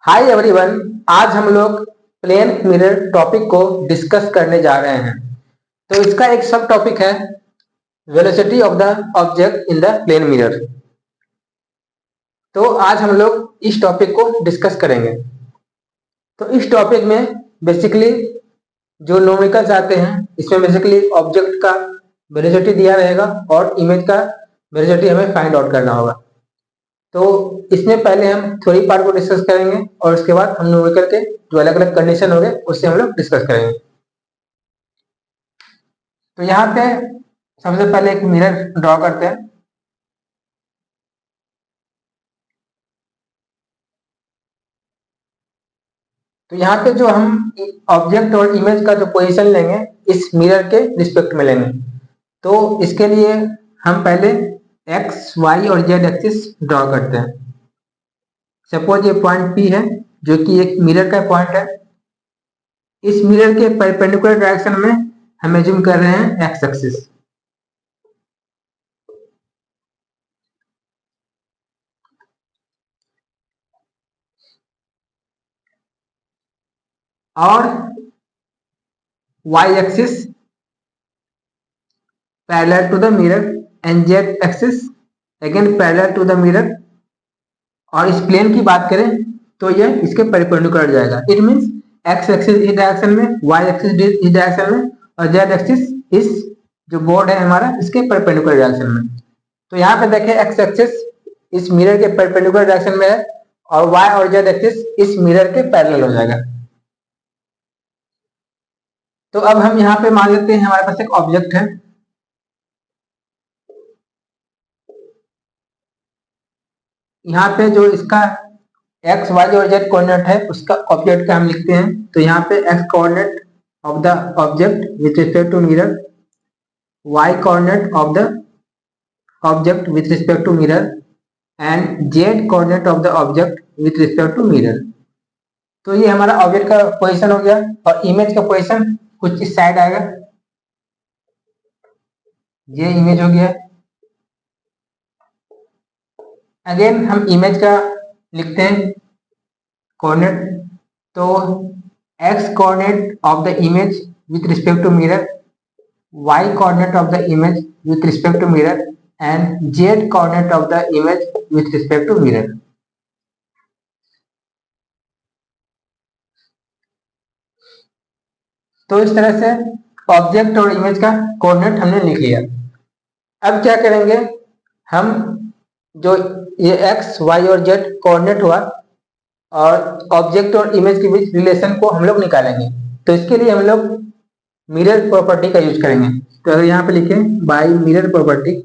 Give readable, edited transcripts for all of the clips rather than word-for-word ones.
Hi everyone. आज हम लोग प्लेन मिरर टॉपिक को डिस्कस करने जा रहे हैं। तो इसका एक सब टॉपिक है velocity of the object in the plane mirror. तो आज हम लोग इस टॉपिक को डिस्कस करेंगे। तो इस टॉपिक में बेसिकली जो न्यूमेरिकल्स आते हैं इसमें बेसिकली ऑब्जेक्ट का वेलोसिटी दिया रहेगा और इमेज का वेलोसिटी हमें फाइंड आउट करना होगा। तो इसमें पहले हम थ्योरी पार्ट को डिस्कस करेंगे और उसके बाद हम न्यूमेरिकल के जो अलग अलग कंडीशन होंगे उससे हम लोग डिस्कस करेंगे। तो यहाँ पे सबसे पहले एक मिरर ड्रॉ करते हैं। तो यहाँ पे जो हम ऑब्जेक्ट और इमेज का जो पोजीशन लेंगे इस मिरर के रिस्पेक्ट में लेंगे। तो इसके लिए हम पहले एक्स वाई और जेड एक्सिस ड्रॉ करते हैं। सपोज ये पॉइंट पी है जो कि एक मिरर का पॉइंट है। इस मिरर के परपेंडिकुलर डायरेक्शन में हम जूम कर रहे हैं एक्स एक्सिस। और y axis parallel to the mirror and z axis again parallel to the mirror. और इस प्लेन की बात करें तो ये इसके परपेंडिकुलर जाएगा। इट मींस x एक्सिस इस डायरेक्शन में, y एक्सिस इस डायरेक्शन में और z एक्सिस इस जो बोर्ड है हमारा इसके परपेंडिकुलर डायरेक्शन में। तो यहाँ पे देखें x एक्सिस इस मिरर के परपेंडिकुलर डायरेक्शन में है और y और z एक्सिस इस मिरर के पैरेलल हो जाएगा। तो अब हम यहाँ पे मान लेते हैं हमारे पास एक ऑब्जेक्ट है। यहाँ पे जो इसका एक्स वाई और जेड कोऑर्डिनेट है उसका ऑब्जेक्ट का हम लिखते हैं। तो यहाँ पे X coordinate of the object with respect to mirror, Y coordinate of the object with respect to mirror and Z coordinate of the object with respect to mirror. तो ये हमारा ऑब्जेक्ट का पोजीशन हो गया और इमेज का position कुछ इस साइड आएगा। ये इमेज हो गया। अगेन हम इमेज का लिखते हैं कोऑर्डिनेट। तो x coordinate of the image with respect to mirror, y coordinate of the image with respect to mirror and z coordinate of the image with respect to mirror. तो इस तरह से object और image का coordinate हमने लिख लिया। अब क्या करेंगे हम, जो ये x, y और z कोऑर्डिनेट हुआ और ऑब्जेक्ट और इमेज के बीच रिलेशन को हम लोग निकालेंगे। तो इसके लिए हम लोग मिरर प्रॉपर्टी का यूज करेंगे। तो अगर यहाँ पे लिखें बाय मिरर प्रॉपर्टी,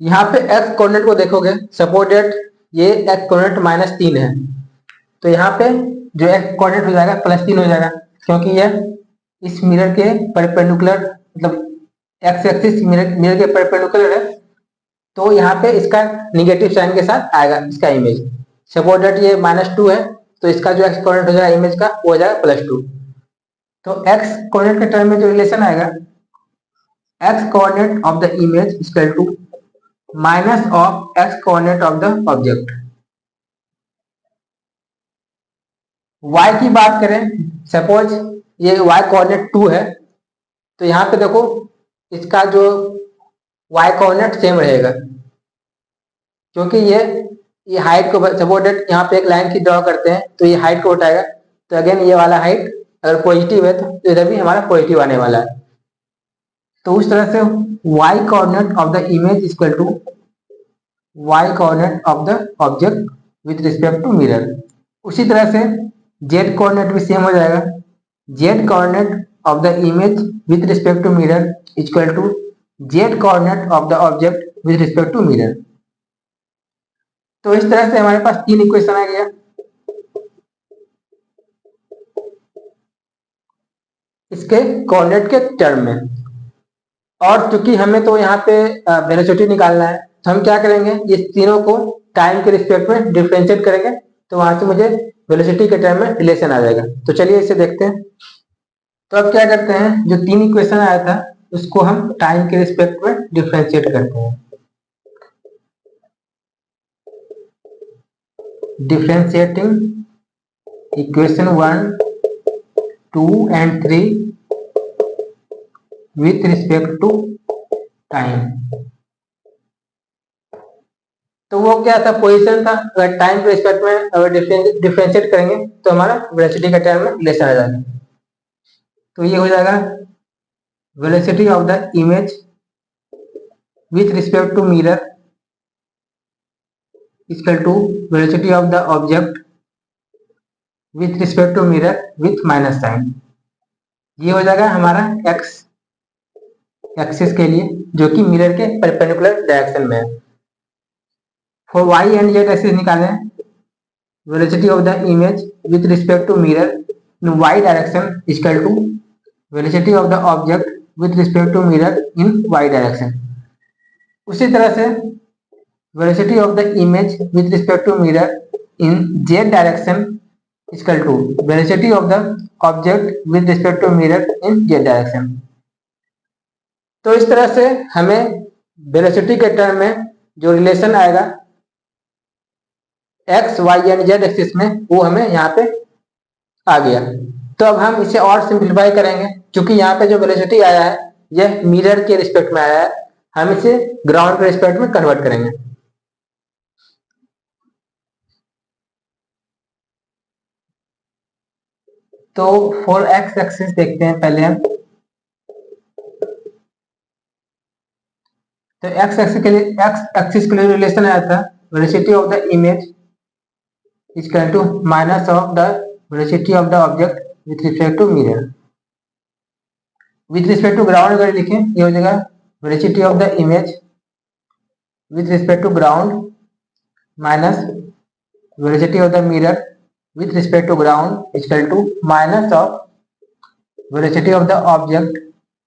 यहाँ पे x कोऑर्डिनेट को देखोगे, सपोज दैट ये x कोऑर्डिनेट -3 है। तो यहाँ पे जो x कोऑर्डिनेट हो जाएगा +3 हो जाएगा क्योंकि यह इस मिरर के परपेंडिकुलर, मतलब x एक्सिस मिरर के परपेंडिकुलर है। तो यहाँ पे इसका निगेटिव साइन के साथ आएगा इसका इमेज। सपोज दैट ये -2 है तो इसका जो x कोऑर्डिनेट हो जाएगा इमेज का वो हो जाएगा +2। तो x कोऑर्डिनेट के टर्म में जो रिलेशन आएगा, x coordinate of the image equal to minus of x coordinate of the object. y की बात करें, सपोज ये y कोऑर्डिनेट 2 है तो यहाँ पे देखो इसका जो y कोऑर्डिनेट सेम रहेगा क्योंकि ये हाइट को, सपोज दैट यहाँ पे एक लाइन की ड्रॉ करते हैं तो ये हाइट को उठाएगा। तो अगेन ये वाला हाइट अगर पॉजिटिव है तो इधर भी हमारा पॉजिटिव आने वाला है। तो उस तरह से y coordinate of the image equal to y coordinate of the object with respect to mirror. उसी तरह से z कोऑर्डिनेट भी सेम हो जाएगा। z coordinate of the image with respect to mirror equal to z coordinate of the object with respect to mirror. तो इस तरह से हमारे पास 3 इक्वेशन आ गया इसके कोऑर्डिनेट के टर्म में। और चूंकि हमें तो यहाँ पे वेलोसिटी निकालना है तो हम क्या करेंगे, ये तीनों को टाइम के रिस्पेक्ट में डिफरेंशिएट करेंगे तो वहां से मुझे वेलोसिटी के टर्म में रिलेशन आ जाएगा। तो चलिए इसे देखते हैं। तो अब क्या करते हैं, जो 3 इक्वेशन आया था उसको हम टाइम के रिस्पेक्ट में डिफरेंशिएट करते हैं। Differentiating equation 1, 2 and 3 with respect to time. तो वो क्या था, पोजीशन था। अगर टाइम के रिस्पेक्ट में अगर डिफरेंशिएट करेंगे तो हमारा वेलोसिटी का टर्म में रिलेशन आ जाएगा। तो ये हो जाएगा velocity of the image with respect to mirror equal to velocity of the object with respect to mirror with minus sign. ये हो जाएगा हमारा एक्स एक्सिस के लिए, जो कि मिरर के परपेंडिकुलर डायरेक्शन में है। For y and Z axis निकालें velocity of the image with respect to mirror in Y direction equal to velocity of the object with respect to mirror in Y direction. उसी तरह से velocity of the image with respect to mirror in z direction equal to velocity of the object with respect to mirror in z direction. तो इस तरह से हमें velocity के term में जो रिलेशन आएगा X Y and Z axis में, वो हमें यहाँ पे आ गया। तो अब हम इसे और सिंप्लीफाई करेंगे, क्योंकि यहाँ पे जो वेलोसिटी आया है यह मिरर के रिस्पेक्ट में आया है, हम इसे ग्राउंड के रिस्पेक्ट में कन्वर्ट करेंगे। तो फॉर एक्स एक्सिस देखते हैं पहले हम। तो एक्स एक्सिस के लिए रिलेशन आया था velocity of the image equal to minus of the velocity of the object with respect to mirror. With respect to ground अगर लिखें, ये हो जाएगा velocity of the image with respect to ground minus velocity of the mirror with respect to ground equal to minus of velocity of the object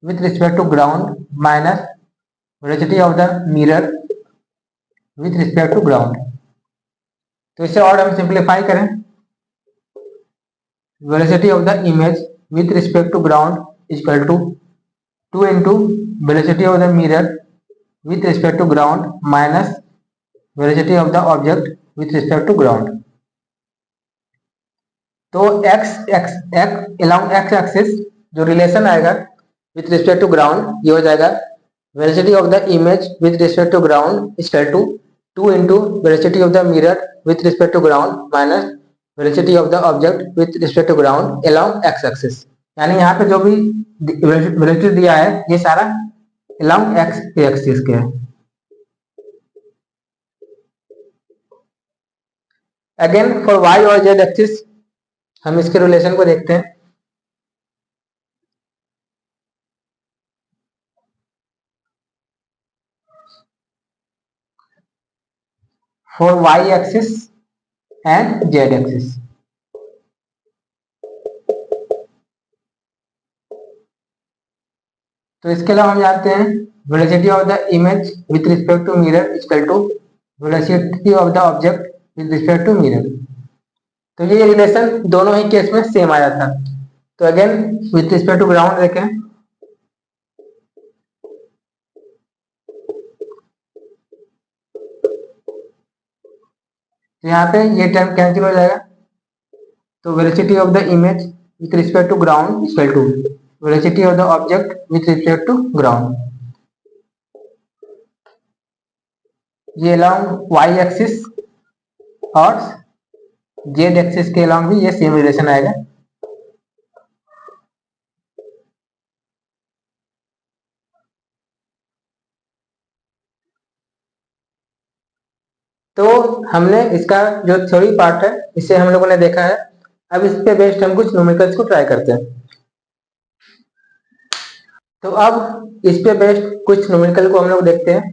with respect to ground minus velocity of the mirror with respect to ground. तो इसे और हम simplify करें, velocity of the image with respect to ground equal to 2 into velocity of the mirror with respect to ground minus velocity of the object with respect to ground. तो along x axis जो relation आएगा with respect to ground, ये हो जाएगा velocity of the image with respect to ground equal to 2 into velocity of the mirror with respect to ground minus velocity of the object with respect to ground along x axis. यानी यहाँ पे जो भी velocity दिया है ये सारा along x axis के है। अगेन फॉर y और z एक्सिस हम इसके रिलेशन को देखते हैं। For y axis and z axis, तो इसके अलावा हम जानते हैं velocity of the image with respect to mirror equal to velocity of the object with respect to mirror. तो ये रिलेशन दोनों ही केस में सेम आया था। तो again with respect to ground देखें, तो यहाँ पे ये टर्म कैंसिल हो जाएगा। तो velocity of the image with respect to ground equal to velocity of the object with respect to ground. ये अलॉन्ग वाई एक्सिस और जेड एक्सिस के अलॉन्ग भी ये सेम रिलेशन आएगा। तो हमने इसका जो थ्योरी पार्ट है इसे हम लोगों ने देखा है। अब इस पे बेस्ड हम कुछ न्यूमेरिकल्स को ट्राई करते हैं। तो अब इस पे बेस्ड कुछ न्यूमेरिकल को हम लोग देखते हैं।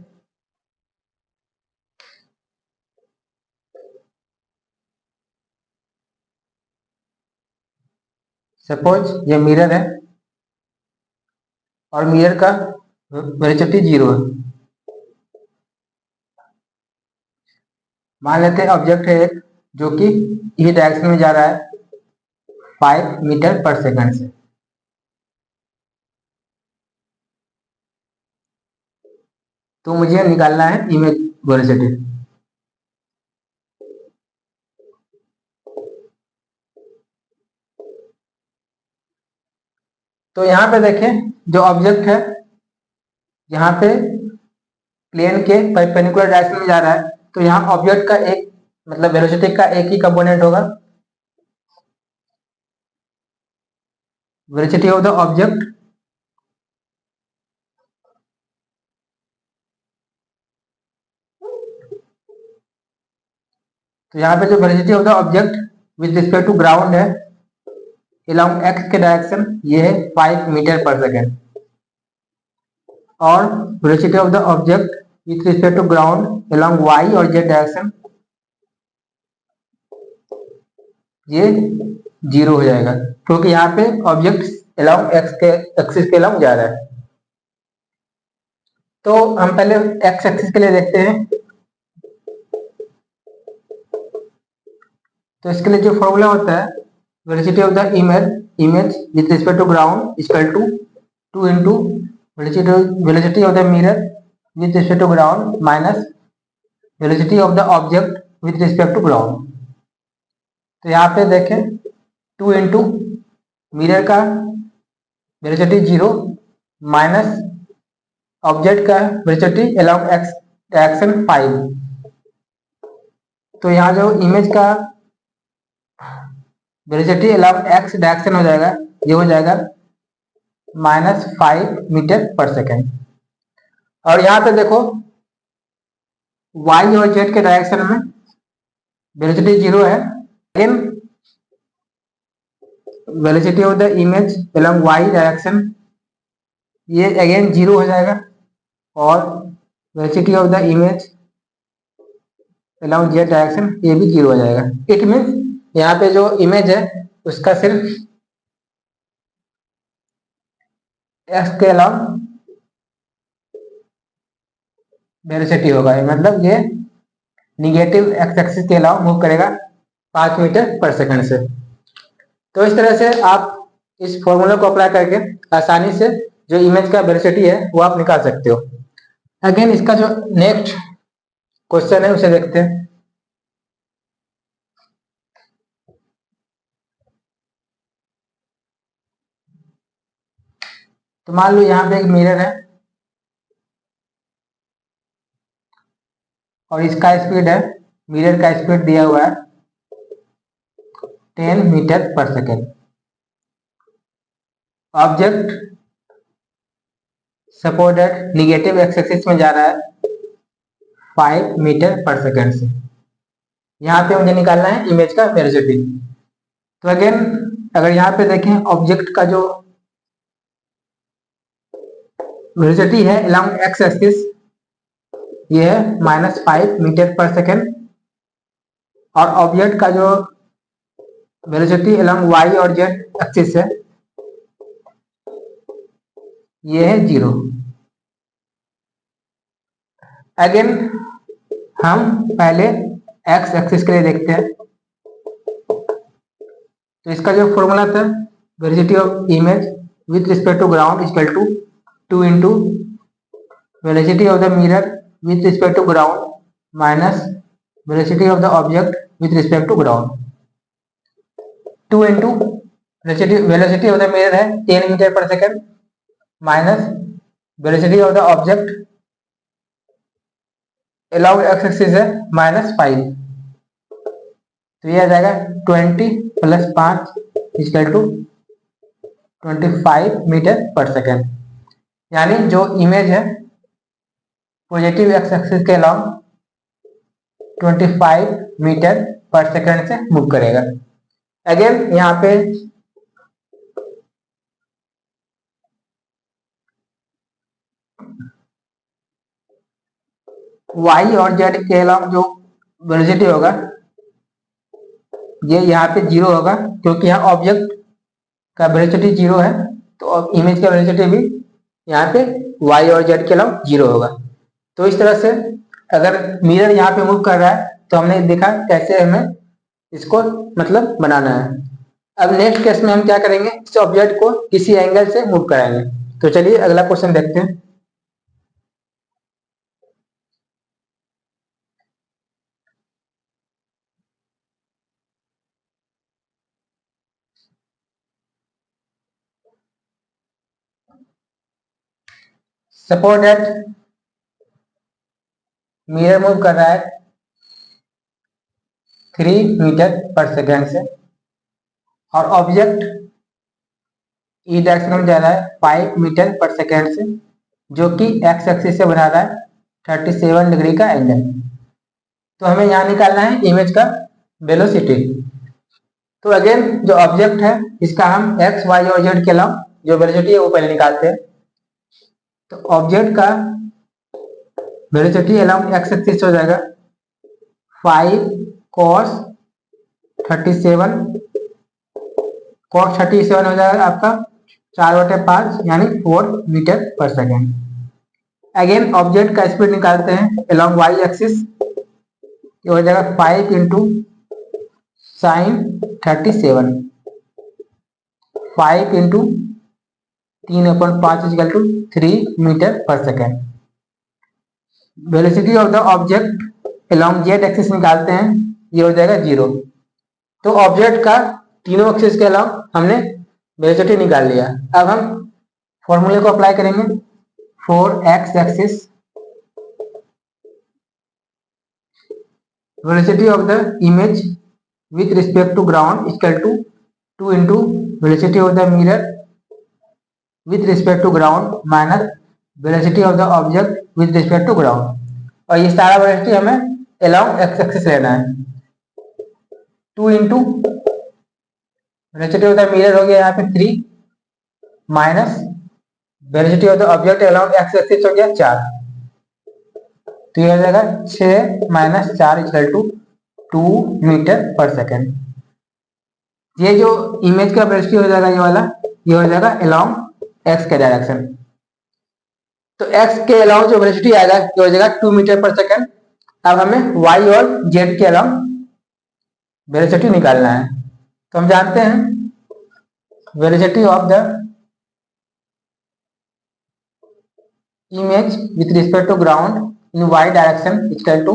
सपोज ये मिरर है और मिरर का वेलोसिटी 0 है। मान लेते हैं ऑब्जेक्ट है एक जो कि इस डायरेक्शन में जा रहा है 5 मीटर पर सेकंड से। तो मुझे निकालना है इमेज वेलोसिटी। तो यहाँ पे देखें जो ऑब्जेक्ट है यहाँ पे प्लेन के परपेंडिकुलर डायरेक्शन में जा रहा है, तो यहाँ ऑब्जेक्ट का एक मतलब वेलोसिटी का एक ही कंपोनेंट होगा, वेलोसिटी ऑफ द ऑब्जेक्ट तो यहाँ पे जो velocity of the object with respect to ground है along x के डायरेक्शन ये है 5 मीटर पर सेकेंड, और velocity of the object with respect to ground along y और z डायरेक्शन ये 0 हो जाएगा, क्योंकि यहाँ पे ऑब्जेक्ट along x के एक्सिस के along जा रहा है। तो हम पहले x एक्सिस के लिए देखते हैं। तो इसके लिए जो फॉर्मूला होता है velocity of the image with respect to ground equal to 2 into velocity of the mirror with respect to ground minus velocity of the object with respect to ground. तो यहाँ पे देखें 2 इंटू मिरर का velocity 0 minus object का velocity along X direction 5। तो यहाँ जो image का वेलोसिटी अलोंग एक्स डायरेक्शन हो जाएगा, ये हो जाएगा -5 मीटर पर सेकेंड। और यहाँ पे देखो y और z के डायरेक्शन में वेलोसिटी 0 है, लेकिन velocity of the image along y direction ये अगेन 0 हो जाएगा, और velocity of the image along z direction ये भी 0 हो जाएगा। इट मीन्स यहाँ पे जो इमेज है उसका सिर्फ x के अलावा वेलोसिटी होगा, मतलब ये निगेटिव x एक्सिस के अलावा मूव करेगा 5 मीटर पर सेकंड से। तो इस तरह से आप इस फॉर्मूला को अप्लाई करके आसानी से जो इमेज का वेलोसिटी है वो आप निकाल सकते हो। अगेन इसका जो नेक्स्ट क्वेश्चन है उसे देखते हैं। तो मान लो यहाँ पे एक मिरर है और इसका स्पीड है, मिरर का स्पीड दिया हुआ है 10 metre per second. Object supported negative x axis में जा रहा है 5 मीटर पर सेकेंड से। यहाँ पे मुझे निकालना है इमेज का वेलोसिटी। तो अगेन अगर यहाँ पे देखें ऑब्जेक्ट का जो वेलोसिटी है अलोंग एक्स एक्सिस ये है -5 मीटर पर सेकेंड, और ऑब्जेक्ट का जो वेलोसिटी अलोंग वाई और जेड एक्सिस है ये है 0। अगेन हम पहले एक्स एक्सिस के लिए देखते हैं। तो इसका जो फॉर्मूला था velocity of image with respect to ground equal to 2 into velocity of the mirror with respect to ground minus velocity of the object with respect to ground. 2 into velocity of the mirror है 10 metre per second minus velocity of the object अलाउड X axis है -5। तो ये आ जाएगा 20 plus 5 equal to 25 metre per second. यानी जो image है पॉजिटिव एक्स एक्सिस के अलाउंग 25 मीटर पर सेकेंड से मूव करेगा। अगेन यहाँ पे y और z के अलावा जो वेलोसिटी होगा ये यहाँ पे 0 होगा, क्योंकि यहाँ ऑब्जेक्ट का वेलोसिटी 0 है, तो इमेज का वेलोसिटी भी यहाँ पे y और z के अलावा 0 होगा। तो इस तरह से अगर मिरर यहाँ पे मूव कर रहा है तो हमने देखा कैसे हमें इसको मतलब बनाना है। अब नेक्स्ट केस में हम क्या करेंगे, इस ऑब्जेक्ट को किसी एंगल से मूव कराएंगे। तो चलिए अगला क्वेश्चन देखते हैं। सपोज दैट मिरर मूव कर रहा है 3 मीटर पर सेकेंड से और ऑब्जेक्ट ई डायरेक्शन में जा रहा है 5 मीटर पर सेकेंड से, जो कि एक्स एक्सिस से बना रहा है 37 डिग्री का एंगल। तो हमें यहाँ निकालना है इमेज का वेलोसिटी। तो अगेन जो ऑब्जेक्ट है इसका हम एक्स वाई और जेड के अलावा जो वेलोसिटी है वो पहले निकालते हैं। तो ऑब्जेक्ट का वेलोसिटी अलाउंग एक्स एक्सिस हो जाएगा 5 cos 37 हो जाएगा आपका 4/5 यानी 4 metre per second. Again object का स्पीड निकालते हैं अलोंग वाई एक्सिस, ये हो जाएगा 5 into sine 37, 5 into 3/5 equal to 3 metre per second. Velocity of the object along z axis निकालते हैं, ये हो जाएगा 0। तो ऑब्जेक्ट का तीनों एक्सिस के अलावा हमने वेलोसिटी निकाल लिया। अब हम फॉर्मूले को अप्लाई करेंगे। 4x axis velocity of the image with respect to ground equal to 2 into velocity of the mirror with respect to ground minus velocity of the object with respect to ground. और ये सारा velocity हमें along x axis लेना है। 2 into velocity of the mirror हो गया यहाँ पे 3 minus velocity of the object along x axis हो गया 4। तो ये हो जाएगा 6 minus 4 equal to 2 metre per second. ये जो इमेज का वेलोसिटी हो जाएगा ये वाला, ये हो जाएगा अलोंग एक्स के डायरेक्शन। तो एक्स के अलावा जो वेलोसिटी आएगा ये हो जाएगा 2 मीटर पर सेकेंड। अब हमें वाई और जेड के अलावा वेलोसिटी निकालना है। तो हम जानते हैं velocity of the image with respect to ground in Y direction equal to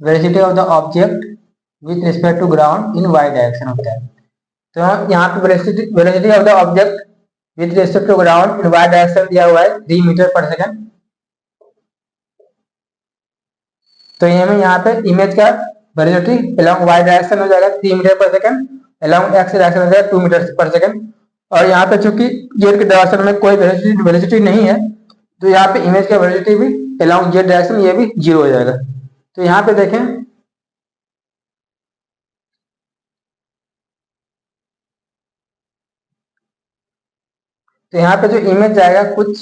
velocity of the object with respect to ground in Y direction होता है। तो यहाँ पे velocity of the object with respect to ground in Y direction दिया हुआ है 3 metre per second. तो ये हमें यहाँ पे इमेज का वेलोसिटी अलोंग वाई डायरेक्शन हो जाएगा 3 metre per second, along X direction हो जाएगा 2 मीटर पर सेकेंड। और यहाँ पे चूंकि जेड के डायरेक्शन में कोई वेलोसिटी नहीं है, तो यहाँ पे इमेज का वेलोसिटी भी अलोंग जेड डायरेक्शन ये भी 0 हो जाएगा। तो यहाँ पे देखें तो यहाँ पे जो इमेज जाएगा कुछ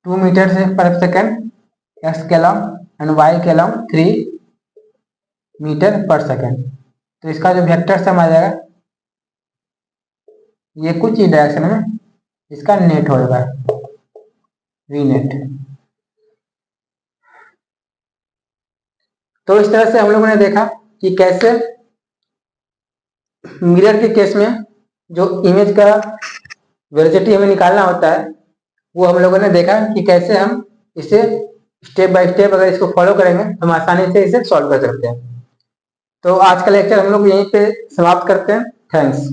टू मीटर से पर सेकेंड एक्स के अलाउंग एंड वाई के अलाउंग 3 मीटर पर सेकेंड। तो इसका जो वेक्टर सम आ जाएगा ये कुछ ही डायरेक्शन में इसका नेट होगा वी नेट। तो इस तरह से हम लोगों ने देखा कि कैसे मिरर के केस में जो इमेज का वेलोसिटी हमें निकालना होता है वो हम लोगों ने देखा कि कैसे हम इसे स्टेप बाय स्टेप अगर इसको फॉलो करेंगे हम आसानी से इसे सॉल्व कर सकते हैं। तो आज का लेक्चर हम लोग यहीं पे समाप्त करते हैं। थैंक्स।